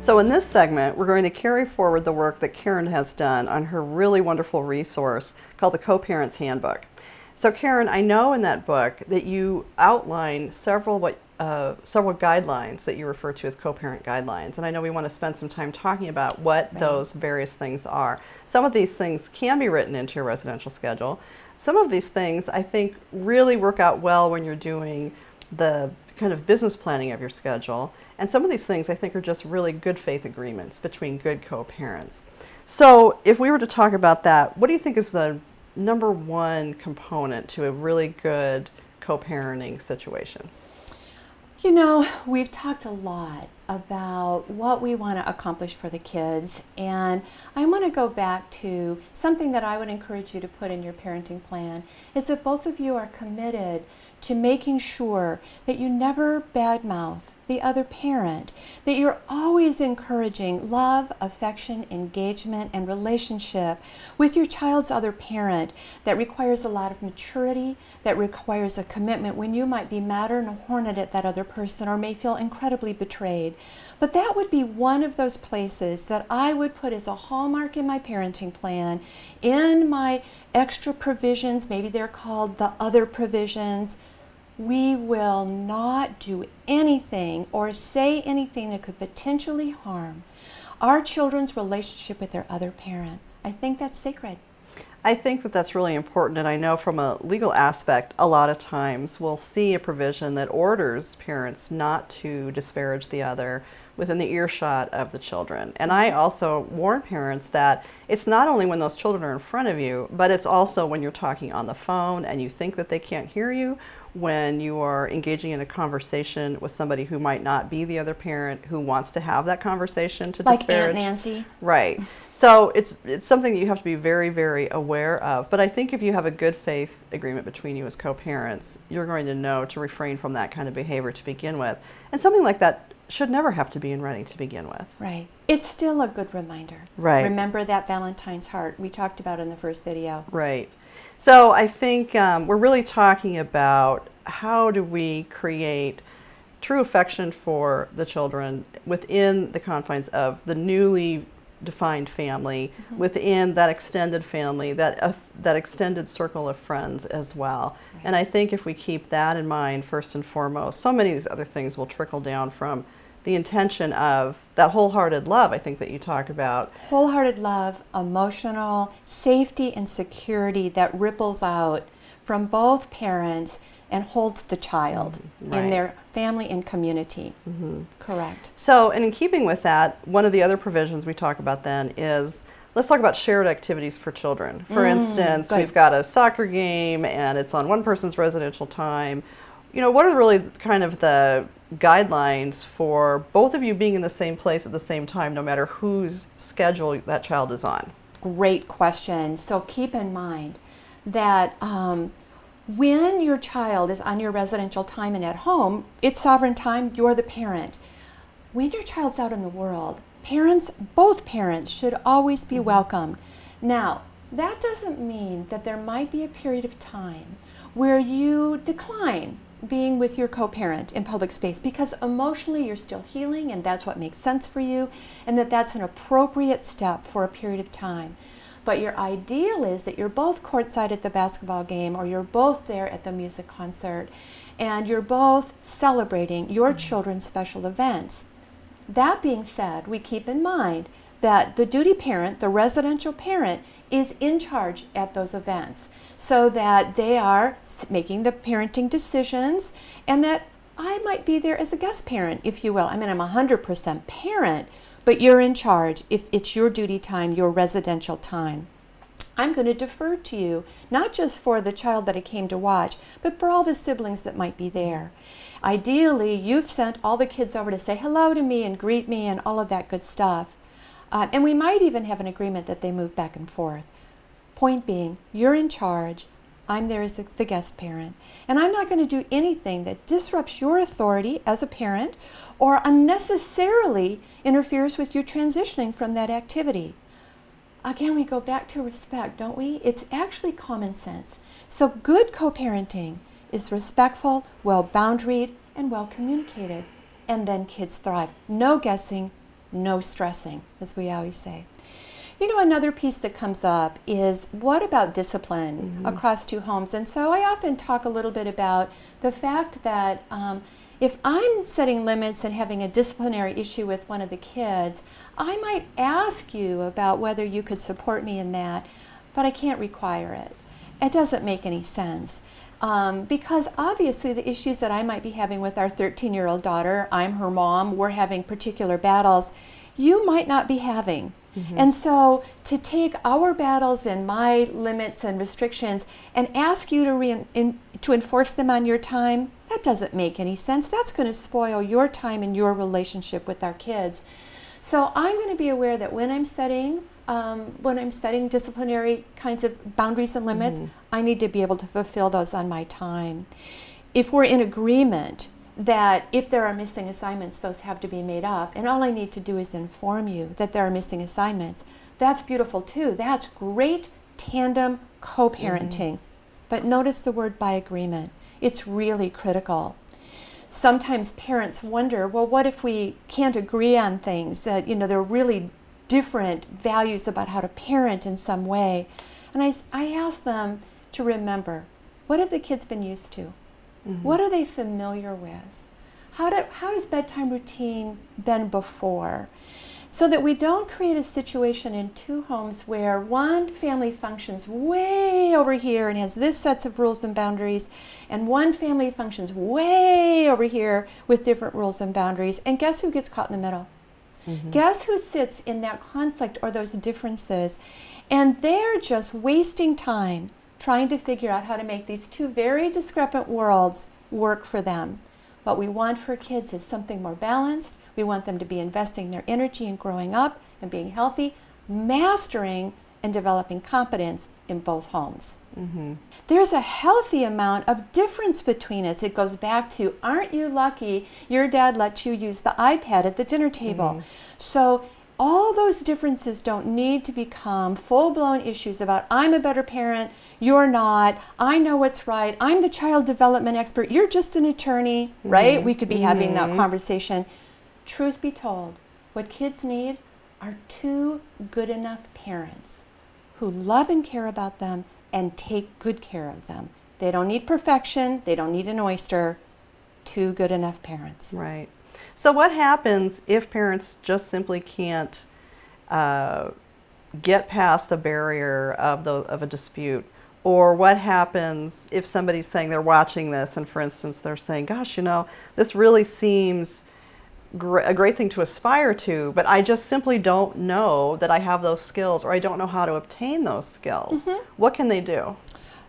So in this segment, we're going to carry forward the work that Karen has done on her really wonderful resource called the Coherence Handbook. So Karen, I know in that book that you outline several guidelines that you refer to as co-parent guidelines, and I know we want to spend some time talking about what those various things are. Some of these things can be written into your residential schedule. Some of these things I think really work out well when you're doing the kind of business planning of your schedule, and some of these things I think are just really good faith agreements between good co-parents. So if we were to talk about that, what do you think is the number one component to a really good co-parenting situation? You know, we've talked a lot about what we want to accomplish for the kids, and I want to go back to something that I would encourage you to put in your parenting plan, is that both of you are committed to making sure that you never badmouth the other parent, that you're always encouraging love, affection, engagement, and relationship with your child's other parent. That requires a lot of maturity, that requires a commitment when you might be madder and horned at that other person or may feel incredibly betrayed. But that would be one of those places that I would put as a hallmark in my parenting plan, in my extra provisions, maybe they're called the other provisions. We will not do anything or say anything that could potentially harm our children's relationship with their other parent. I think that's sacred. I think that that's really important, and I know from a legal aspect, a lot of times we'll see a provision that orders parents not to disparage the other within the earshot of the children. And I also warn parents that it's not only when those children are in front of you, but it's also when you're talking on the phone and you think that they can't hear you, when you are engaging in a conversation with somebody who might not be the other parent who wants to have that conversation to like disparage. Aunt Nancy. Right. So it's something that you have to be very, very aware of. But I think if you have a good faith agreement between you as co-parents, you're going to know to refrain from that kind of behavior to begin with. And something like that should never have to be in writing to begin with. Right. It's still a good reminder. Right. Remember that Valentine's heart we talked about in the first video. Right. So I think we're really talking about how do we create true affection for the children within the confines of the newly defined family, within that extended family, that extended circle of friends as well. Right. And I think if we keep that in mind first and foremost, so many of these other things will trickle down from the intention of that wholehearted love, I think, that you talk about. Wholehearted love, emotional safety and security that ripples out from both parents and holds the child in their family and community. Correct. So, and in keeping with that, one of the other provisions we talk about then is, let's talk about shared activities for children. For instance, we've got a soccer game and it's on one person's residential time. You know, what are really kind of the guidelines for both of you being in the same place at the same time, no matter whose schedule that child is on? Great question. So keep in mind that when your child is on your residential time and at home, it's sovereign time, you're the parent. When your child's out in the world, parents, both parents, should always be welcomed. Now, that doesn't mean that there might be a period of time where you decline being with your co-parent in public space because emotionally you're still healing and that's what makes sense for you, and that's an appropriate step for a period of time. But your ideal is that you're both courtside at the basketball game, or you're both there at the music concert, and you're both celebrating your children's special events. That being said, we keep in mind that the duty parent, the residential parent, is in charge at those events, so that they are making the parenting decisions, and that I might be there as a guest parent, if you will. I mean, I'm 100% parent, but you're in charge if it's your duty time, your residential time. I'm going to defer to you, not just for the child that I came to watch, but for all the siblings that might be there. Ideally, you've sent all the kids over to say hello to me and greet me and all of that good stuff. And we might even have an agreement that they move back and forth. Point being, you're in charge. I'm there as the guest parent. And I'm not going to do anything that disrupts your authority as a parent or unnecessarily interferes with your transitioning from that activity. Again, we go back to respect, don't we? It's actually common sense. So good co-parenting is respectful, well-boundaried, and well-communicated. And then kids thrive. No guessing, no stressing, as we always say. You know, another piece that comes up is, what about discipline across two homes? And so I often talk a little bit about the fact that if I'm setting limits and having a disciplinary issue with one of the kids, I might ask you about whether you could support me in that, but I can't require it. It doesn't make any sense. Because obviously the issues that I might be having with our 13-year-old daughter, I'm her mom, we're having particular battles, you might not be having. And so to take our battles and my limits and restrictions and ask you to enforce them on your time, that doesn't make any sense. That's going to spoil your time and your relationship with our kids. So I'm going to be aware that when I'm setting disciplinary kinds of boundaries and limits, I need to be able to fulfill those on my time. If we're in agreement that if there are missing assignments, those have to be made up, and all I need to do is inform you that there are missing assignments, that's beautiful too. That's great tandem co-parenting. But notice the word by agreement. It's really critical. Sometimes parents wonder, well, what if we can't agree on things, that, you know, there are really different values about how to parent in some way. And I ask them to remember, what have the kids been used to? What are they familiar with? How has bedtime routine been before? So that we don't create a situation in two homes where one family functions way over here and has this sets of rules and boundaries, and one family functions way over here with different rules and boundaries. And guess who gets caught in the middle? Guess who sits in that conflict or those differences? And they're just wasting time trying to figure out how to make these two very discrepant worlds work for them. What we want for kids is something more balanced. We want them to be investing their energy in growing up and being healthy, mastering and developing competence in both homes. There's a healthy amount of difference between us. It goes back to, aren't you lucky your dad let you use the iPad at the dinner table? So all those differences don't need to become full-blown issues about, I'm a better parent, you're not, I know what's right, I'm the child development expert, you're just an attorney, right? We could be having that conversation. Truth be told, what kids need are two good enough parents who love and care about them and take good care of them. They don't need perfection, they don't need an oyster, two good enough parents. Right. So what happens if parents just simply can't get past the barrier of a dispute? Or what happens if somebody's saying they're watching this and, for instance, they're saying, gosh, you know, this really seems a great thing to aspire to, but I just simply don't know that I have those skills, or I don't know how to obtain those skills. What can they do?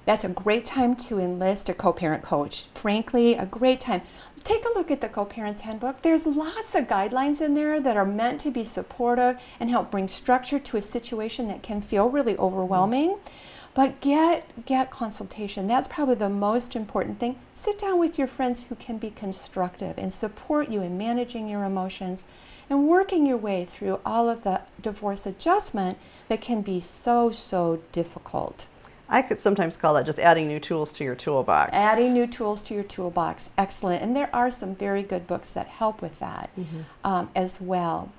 That's a great time to enlist a co-parent coach. Frankly, a great time. Take a look at the Coherence Handbook. There's lots of guidelines in there that are meant to be supportive and help bring structure to a situation that can feel really overwhelming. But get consultation. That's probably the most important thing. Sit down with your friends who can be constructive and support you in managing your emotions and working your way through all of the divorce adjustment that can be so difficult. I could sometimes call that just adding new tools to your toolbox. Adding new tools to your toolbox. Excellent. And there are some very good books that help with that as well.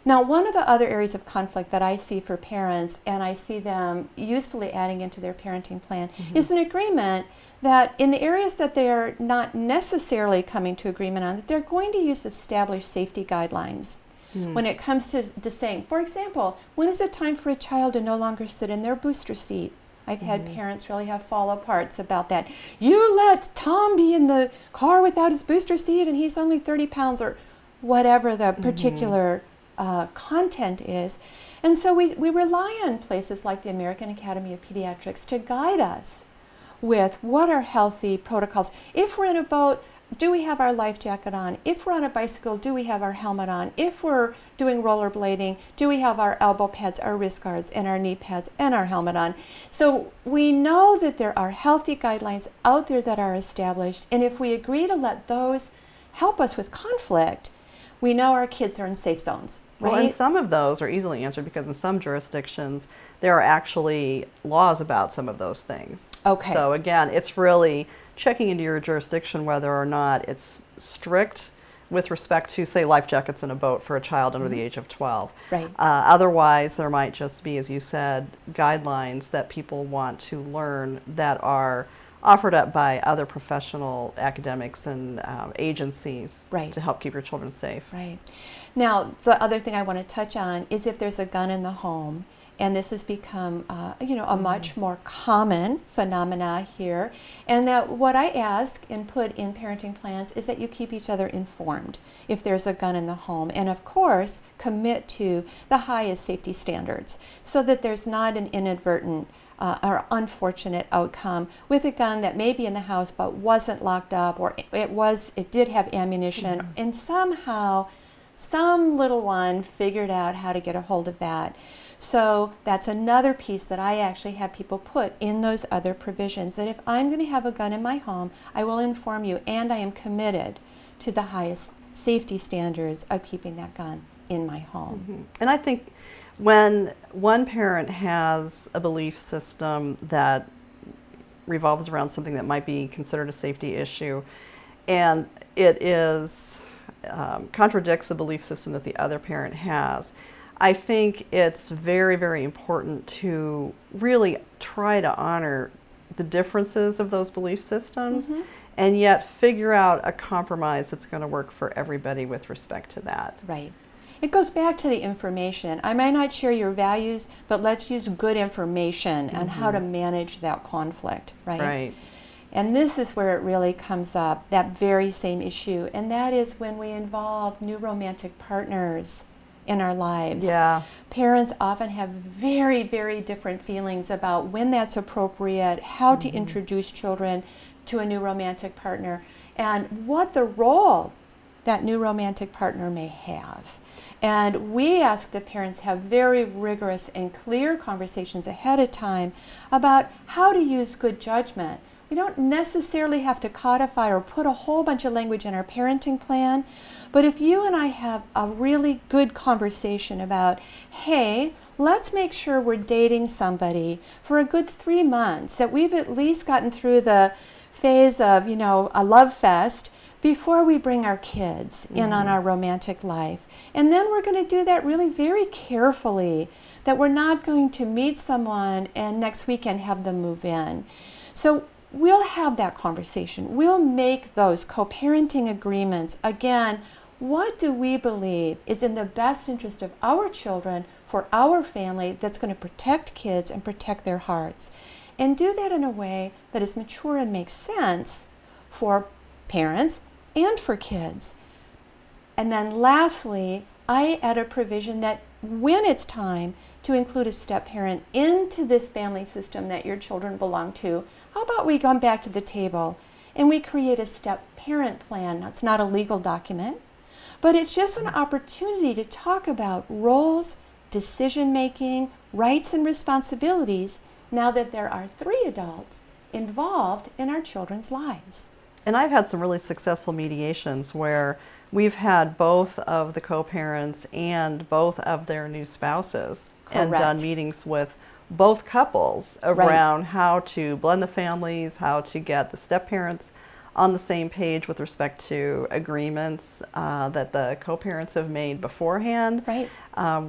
Now, one of the other areas of conflict that I see for parents, and I see them usefully adding into their parenting plan, is an agreement that in the areas that they are not necessarily coming to agreement on, that they're going to use established safety guidelines. When it comes to saying, for example, when is it time for a child to no longer sit in their booster seat? I've had parents really have fall aparts about that. You let Tom be in the car without his booster seat and he's only 30 pounds, or whatever the particular content is. And so we rely on places like the American Academy of Pediatrics to guide us with what are healthy protocols. If we're in a boat, do we have our life jacket on? If we're on a bicycle, do we have our helmet on? If we're doing rollerblading, do we have our elbow pads, our wrist guards, and our knee pads, and our helmet on? So we know that there are healthy guidelines out there that are established, and if we agree to let those help us with conflict, we know our kids are in safe zones, right? Well, and some of those are easily answered because in some jurisdictions, there are actually laws about some of those things. Okay. So again, it's really checking into your jurisdiction whether or not it's strict with respect to, say, life jackets in a boat for a child under the age of 12. Right. Otherwise, there might just be, as you said, guidelines that people want to learn that are offered up by other professional academics and agencies Right. to help keep your children safe. Right. Now, the other thing I want to touch on is if there's a gun in the home, and this has become, a much more common phenomena here, and that what I ask and put in parenting plans is that you keep each other informed if there's a gun in the home, and of course, commit to the highest safety standards so that there's not an inadvertent or unfortunate outcome with a gun that may be in the house but wasn't locked up, or it did have ammunition, and somehow some little one figured out how to get a hold of that. So that's another piece that I actually have people put in those other provisions, that if I'm going to have a gun in my home, I will inform you, and I am committed to the highest safety standards of keeping that gun in my home. And I think when one parent has a belief system that revolves around something that might be considered a safety issue, and it is contradicts the belief system that the other parent has, I think it's very, very important to really try to honor the differences of those belief systems, and yet figure out a compromise that's going to work for everybody with respect to that. Right. It goes back to the information. I might not share your values, but let's use good information on how to manage that conflict, right? Right. And this is where it really comes up, that very same issue, and that is when we involve new romantic partners in our lives. Yeah. Parents often have very, very different feelings about when that's appropriate, how to introduce children to a new romantic partner, and what the role that new romantic partner may have. And we ask the parents have very rigorous and clear conversations ahead of time about how to use good judgment. We don't necessarily have to codify or put a whole bunch of language in our parenting plan, but if you and I have a really good conversation about, hey, let's make sure we're dating somebody for a good 3 months, that we've at least gotten through the phase of, a love fest before we bring our kids in on our romantic life. And then we're going to do that really very carefully, that we're not going to meet someone and next weekend have them move in. So we'll have that conversation. We'll make those co-parenting agreements. Again, what do we believe is in the best interest of our children, for our family, that's going to protect kids and protect their hearts? And do that in a way that is mature and makes sense for parents and for kids. And then lastly, I add a provision that when it's time to include a step-parent into this family system that your children belong to, how about we come back to the table and we create a step-parent plan? It's not a legal document, but it's just an opportunity to talk about roles, decision-making, rights and responsibilities, now that there are 3 adults involved in our children's lives. And I've had some really successful mediations where we've had both of the co-parents and both of their new spouses and Correct. done meetings with both couples around how to blend the families, how to get the step-parents on the same page with respect to agreements that the co-parents have made beforehand. Right.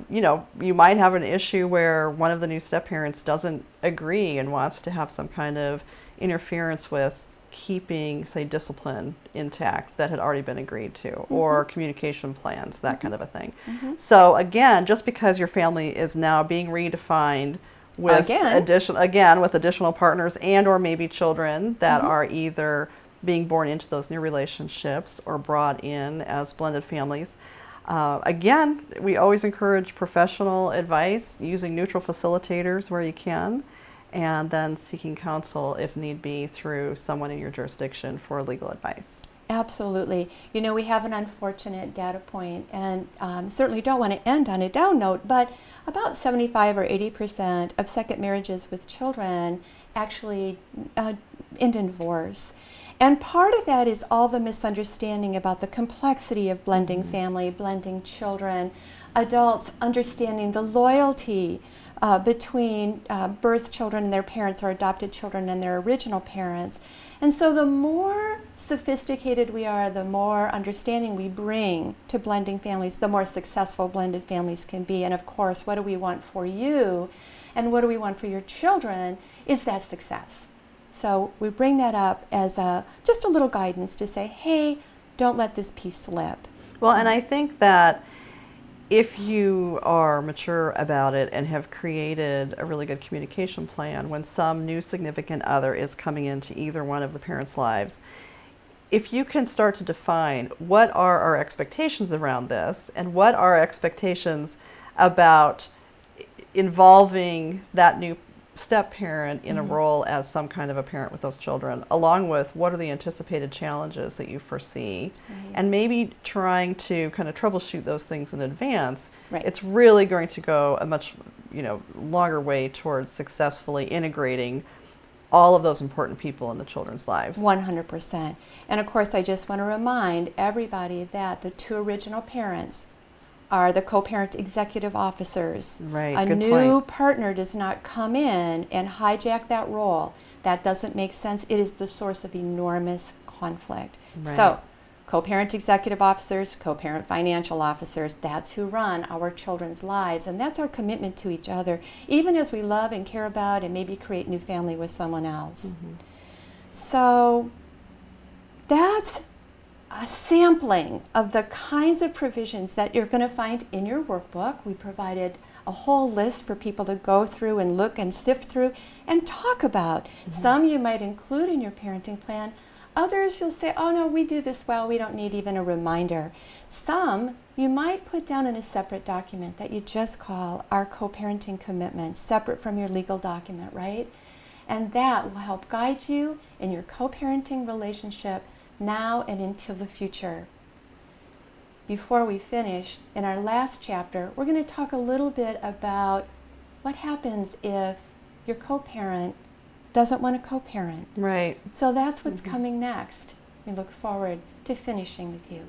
You might have an issue where one of the new step-parents doesn't agree and wants to have some kind of interference with keeping, say, discipline intact that had already been agreed to, or communication plans, that kind of a thing. So again, just because your family is now being redefined with additional partners and or maybe children that are either being born into those new relationships or brought in as blended families. Again, we always encourage professional advice, using neutral facilitators where you can, and then seeking counsel if need be through someone in your jurisdiction for legal advice. Absolutely. We have an unfortunate data point, and certainly don't want to end on a down note, but about 75 or 80% of second marriages with children actually end in divorce. And part of that is all the misunderstanding about the complexity of blending family, blending children, adults understanding the loyalty between birth children and their parents, or adopted children and their original parents. And so the more sophisticated we are, the more understanding we bring to blending families, the more successful blended families can be. And of course, what do we want for you and what do we want for your children is that success. So we bring that up as just a little guidance to say, hey, don't let this piece slip. Well, and I think that if you are mature about it and have created a really good communication plan when some new significant other is coming into either one of the parents' lives, if you can start to define what are our expectations around this and what are our expectations about involving that new step parent in a role as some kind of a parent with those children, along with what are the anticipated challenges that you foresee, and maybe trying to kind of troubleshoot those things in advance, it's really going to go a much longer way towards successfully integrating all of those important people in the children's lives. 100%. And of course, I just want to remind everybody that the two original parents are the co-parent executive officers. Right, a good new point. partner does not come in and hijack that role. That doesn't make sense. It is the source of enormous conflict. Right. So, co-parent executive officers, co-parent financial officers, that's who run our children's lives, and that's our commitment to each other, even as we love and care about and maybe create new family with someone else. So, that's a sampling of the kinds of provisions that you're going to find in your workbook. We provided a whole list for people to go through and look and sift through and talk about. Some you might include in your parenting plan. Others you'll say, oh no, we do this well, we don't need even a reminder. Some you might put down in a separate document that you just call our co-parenting commitment, separate from your legal document, right? And that will help guide you in your co-parenting relationship now and into the future. Before we finish, in our last chapter, we're going to talk a little bit about what happens if your co-parent doesn't want to co-parent. Right. So that's what's coming next. We look forward to finishing with you.